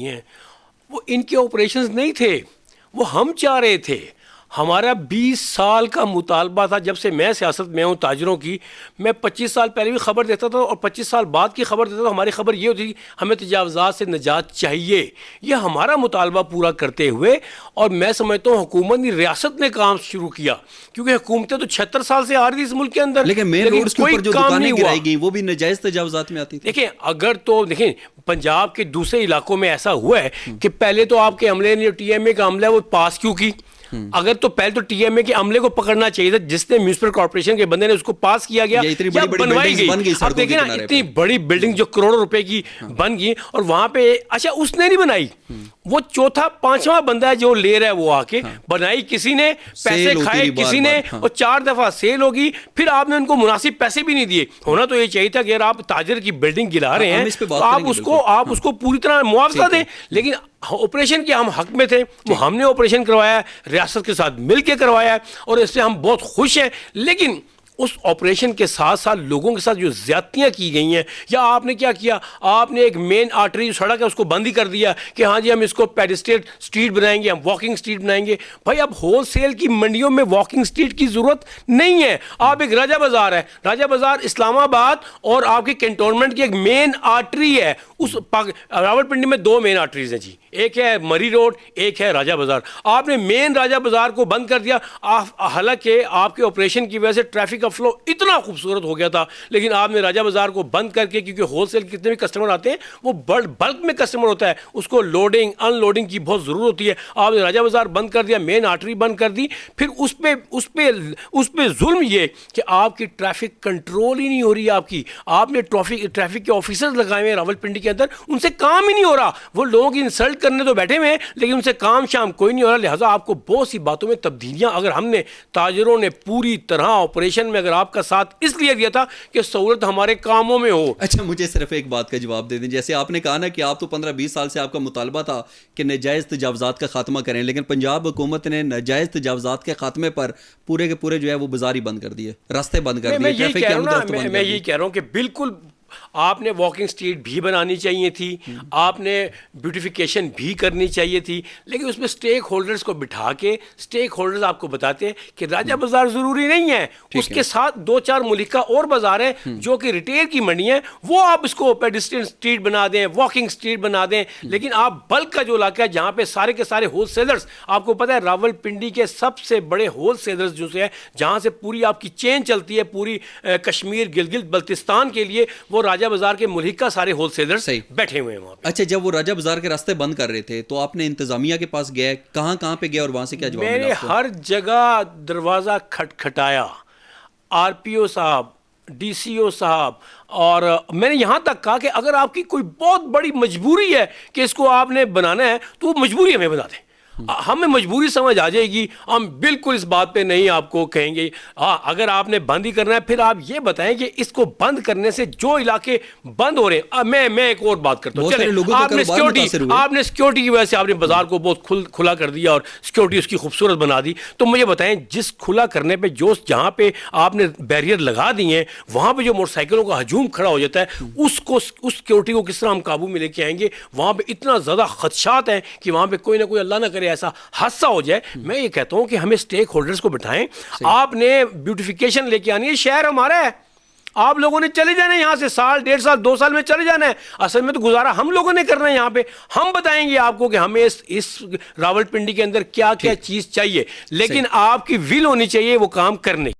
हैं, वो इनके ऑपरेशंस नहीं थे, वो हम चाह रहे थे। हमारा 20 साल का मुतालबा था, जब से मैं सियासत में हूँ ताजरों की। मैं 25 साल पहले भी खबर देता था और 25 साल बाद की खबर देता था। हमारी खबर ये होती थी हमें तजावज़ात से निजात चाहिए, ये हमारा मुतालबा पूरा करते हुए। और मैं समझता हूँ हुकूमत ने, रियासत ने काम शुरू किया, क्योंकि हुकूमतें तो 76 साल से आ रही थी इस मुल्क के अंदर, लेकिन मेन रोड्स के ऊपर जो दुकानें गिराई गई वो भी नाजायज तजावुज़ात में आती थी। देखिए, अगर तो देखें पंजाब के दूसरे इलाकों में ऐसा हुआ है कि पहले तो आपके अमले ने, टीएमए का अमला है, वो पास क्यों की? अगर तो पहले तो टीएमए के अमले को पकड़ना चाहिए था, जिसने म्युनिसिपल कॉर्पोरेशन के बंदे ने उसको पास किया गया या बनवाई गई। अब देखिए ना, इतनी बड़ी बिल्डिंग जो करोड़ों रुपए की बन गई, और वहां पे अच्छा उसने नहीं बनाई, वो चौथा पांचवा बंदा है जो ले रहा है, वो आके बनाई किसी ने, पैसे खाए किसी ने, और 4 दफा सेल होगी, फिर आपने उनको मुनासिब पैसे भी नहीं दिए। होना तो ये चाहिए था कि अगर आप ताजर की बिल्डिंग गिरा रहे हैं तो आप उसको पूरी तरह मुआवजा दें। लेकिन ऑपरेशन के हम हक में थे, वो हमने ऑपरेशन करवाया, रियासत के साथ मिलकर करवाया है, और इससे हम बहुत खुश हैं। लेकिन उस ऑपरेशन के साथ साथ लोगों के साथ जो ज्यादतियां की गई हैं, या आपने क्या किया, आपने एक मेन आर्टरी सड़क है उसको बंद ही कर दिया कि हाँ जी हम इसको पेडिस्ट्रियल स्ट्रीट बनाएंगे, हम वॉकिंग स्ट्रीट बनाएंगे। भाई अब होलसेल की मंडियों में वॉकिंग स्ट्रीट की जरूरत नहीं है। आप एक राजा बाजार है, राजा बाजार इस्लामाबाद और आपके कैंटोनमेंट की एक मेन आर्टरी है। उस रावलपिंडी में 2 मेन आर्टरीज हैं जी, एक है मरी रोड, एक है राजा बाजार। आपने मेन राजा बाजार को बंद कर दिया। हालांकि आपके ऑपरेशन की वजह से ट्रैफिक का फ्लो इतना खूबसूरत हो गया था, लेकिन आपने राजा बाजार को बंद करके, क्योंकि होलसेल कितने भी कस्टमर आते हैं वो बल्क में कस्टमर होता है, उसको लोडिंग अनलोडिंग की बहुत ज़रूरत होती है। आपने राजा बाजार बंद कर दिया, मेन आर्टरी बंद कर दी। फिर उस पे जुल्म ये कि आपकी ट्रैफिक कंट्रोल ही नहीं हो रही है। आपने ट्रैफिक के ऑफिसर्स लगाए हुए हैं रावलपिंडी के अंदर, उनसे काम ही नहीं हो रहा। वो लोगों की इंसल्ट करने तो बैठे हुए हैं, लेकिन उनसे काम शाम कोई नहीं हो रहा। लिहाजा आपको बहुत सी बातों में तब्दीलियां, अगर हमने ताजरों ने पूरी तरह ऑपरेशन में अगर आपका साथ इसलिए दिया था कि सहूलत हमारे कामों में हो। अच्छा, मुझे सिर्फ एक बात का जवाब दे दें। जैसे आपने कहा ना कि आप तो 15-20 साल से आपका मुतालबा था कि नाजायज़ तजावुज़ात का खात्मा करें, लेकिन पंजाब हुकूमत ने नाजायज़ तजावुज़ात के खात्मे पर पूरे के पूरे जो है वो बाजार ही बंद कर दिए, रास्ते बंद कर दिए। मैं यही कह रहा हूँ कि बिल्कुल आपने वॉकिंग स्ट्रीट भी बनानी चाहिए थी, आपने ब्यूटिफिकेशन भी करनी चाहिए थी, लेकिन उसमें स्टेक होल्डर्स को बिठा के, स्टेक होल्डर्स आपको बताते हैं कि राजा बाजार ज़रूरी नहीं है, उसके साथ 2-4 मुल्का और बाजार हैं जो कि रिटेल की मंडी है, वो आप इसको पेडिस्ट्रियल स्ट्रीट बना दें, वॉकिंग स्ट्रीट बना दें। लेकिन आप बल्क का जो इलाका है जहाँ पे सारे के सारे होलसेलर्स, आपको पता है रावलपिंडी के सबसे बड़े होलसेलर्स जो है, जहाँ से पूरी आपकी चेन चलती है पूरी कश्मीर गिलगित बल्तिस्तान के लिए, वो राजा बाजार के मुल्क का सारे होलसेलर्स बैठे हुए हैं वहां पे। अच्छा, जब वो राजा बाजार के रास्ते बंद कर रहे थे तो आपने इंतजामिया के पास गए, कहां पे गए और वहां से क्या जवाब मिला? मैंने हर जगह दरवाजा खटखटाया, आरपीओ साहब, डीसीओ साहब, और मैंने यहां तक कहा कि अगर आपकी कोई बहुत बड़ी मजबूरी है कि इसको आपने बनाना है तो वो मजबूरी हमें बता दें, हमें मजबूरी समझ आ जाएगी, हम बिल्कुल इस बात पे नहीं आपको कहेंगे। हाँ, अगर आपने बंद ही करना है, फिर आप ये बताएं कि इसको बंद करने से जो इलाके बंद हो रहे हैं। मैं एक और बात करता हूँ, आपने सिक्योरिटी की वजह से आपने बाजार को बहुत खुला कर दिया और सिक्योरिटी उसकी खूबसूरत बना दी। तो मुझे बताएं, जिस खुला करने पे जहाँ पे आपने बैरियर लगा दिए हैं, वहाँ पे जो मोटरसाइकिलों का हजूम खड़ा हो जाता है, उस सिक्योरिटी को किस तरह हम काबू में लेके आएंगे? वहाँ पे इतना ज़्यादा खदशात हैं कि वहाँ पे कोई ना कोई, अल्लाह ना करे, ऐसा हादसा हो जाए। मैं ये कहता हूं कि हमें स्टेक होल्डर्स को बिठाएं, आपने ब्यूटिफिकेशन लेके आनी है, शहर हमारा है, आप लोगों ने चले जाना है यहां से, 1 साल 1.5 साल 2 साल में चले जाना है। असल में तो गुजारा हम लोगों ने करना है यहां पे। हम बताएंगे आपको कि हमें इस रावलपिंडी के अंदर क्या क्या चीज चाहिए, लेकिन आपकी विल होनी चाहिए वो काम करने की।